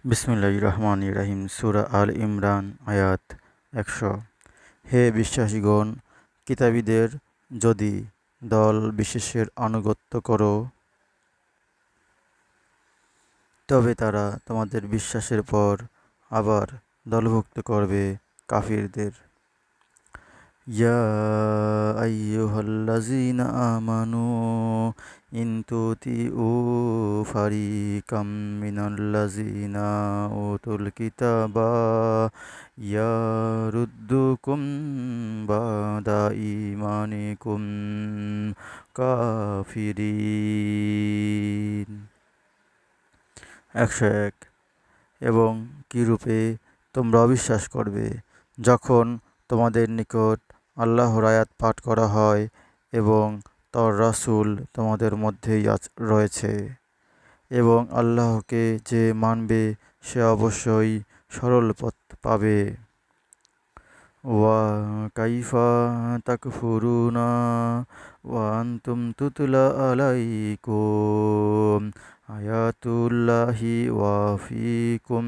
বিসমিল্লাহির রহমানির রহিম। সূরা আল ইমরান আয়াত ১০০। হে বিশ্বাসীগণ, কিতাবীদের যদি দল বিশেষের আনুগত্য করো, তবে তারা তোমাদের বিশ্বাসের পর আবার দলভুক্ত করবে কাফিরদের। ইয়া আইয়ুহাল্লাযীনা আমানু ইন তুতিউ ফারিকাম মিনাল্লাযীনা উতুল কিতাবা ইয়ারুদ্দুকুম বাদা ঈমানিকুম কাফিরিন। ১০১। এবং কিরূপে তোমরা অবিশ্বাস করবে, যখন তোমাদের নিকট আল্লাহর আয়াত পাঠ করা হয় এবং তার রাসূল তোমাদের মধ্যেই রয়েছে, এবং আল্লাহকে যে মানবে সে অবশ্যই সরল পথ পাবে। ওয়া কাইফা তাকফুরুনা ওয়া আনতুম তুতলা আলাইকুম আয়াতুল্লাহি ওয়া ফীকুম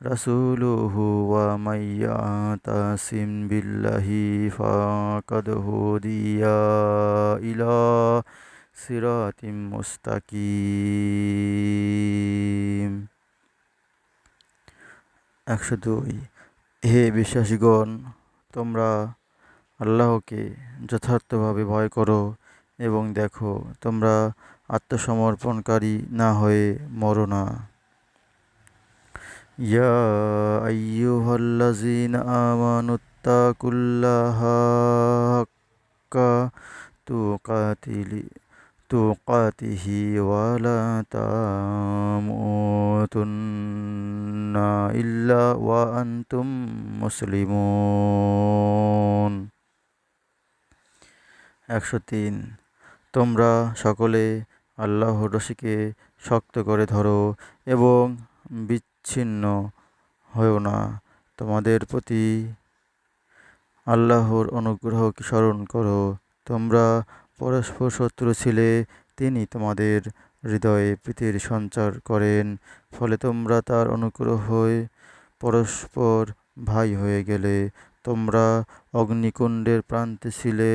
রাসূলুহু ওয়া মাইয়াতাসিম বিল্লাহি ফাকাদ হুদিয়া ইলা সিরাতিম মুস্তাকিম। ১০২। হে বিশ্বাসীগণ, তোমরা আল্লাহকে যথার্থভাবে ভয় করো এবং দেখো তোমরা আত্মসমর্পণকারী না হয়ে মরো না। ইয়া আইয়ুহাল্লাযীনা আমানুত্তাকুল্লাহা হাক্কা তুকাতিহি ওয়া লা তামুতুন্না ইল্লা ওয়া আনতুম মুসলিমুন। ১০৩। তোমরা সকলে আল্লাহর রশিকে শক্ত করে ধরো এবং বিচ্ছিন্ন হয়ো না। তোমাদের প্রতি আল্লাহর অনুগ্রহকে স্মরণ করো। তোমরা পরস্পর শত্রু ছিলে, তিনি তোমাদের হৃদয়ে প্রীতির সঞ্চার করেন, ফলে তোমরা তার অনুগ্রহে পরস্পর ভাই হয়ে গেলে। তোমরা অগ্নিকুণ্ডের প্রান্তে ছিলে,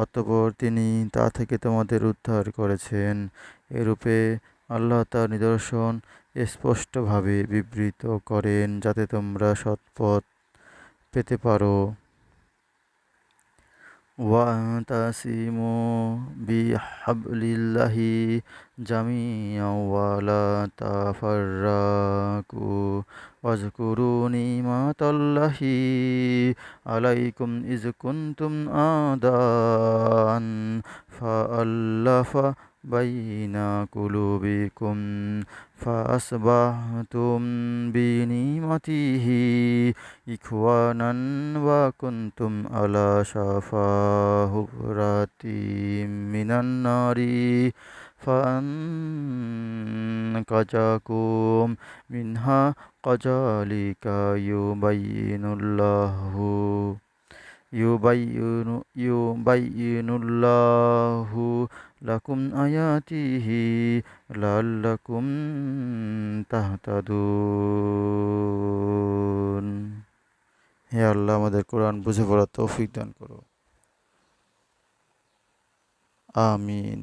অতঃপর তিনি তা থেকে তোমাদের উদ্ধার করেছেন। এরূপে আল্লাহ তার নিদর্শন স্পষ্টভাবে বিবৃত করেন, যাতে তোমরা সৎপথ পেতে পারো। ওয়াতাসিমু বিহাবলিল্লাহি জামিআন ওয়া লা তাফাররাকু ওয়াজকুরু নি'মাতাল্লাহি আলাইকুম ইয কুনতুম আ'দাআন ফাআল্লাফা বাইনা কুলুবিকুম ফাআসবাহতুম বিনি'মাতিহি ইখওয়ানান ওয়া কুনতুম আলা শাফা হুফরাতিম মিনান নারি ফাআনকাজাকুম মিনহা কাযালিকা ইউবাইয়িনুল্লাহু লাকুম আয়াতিহি লাআল্লাকুম তাহতাদুন। হে আল্লাহ, আমাদের কোরআন বুঝে পড়ার তৌফিক দান করো। আমিন।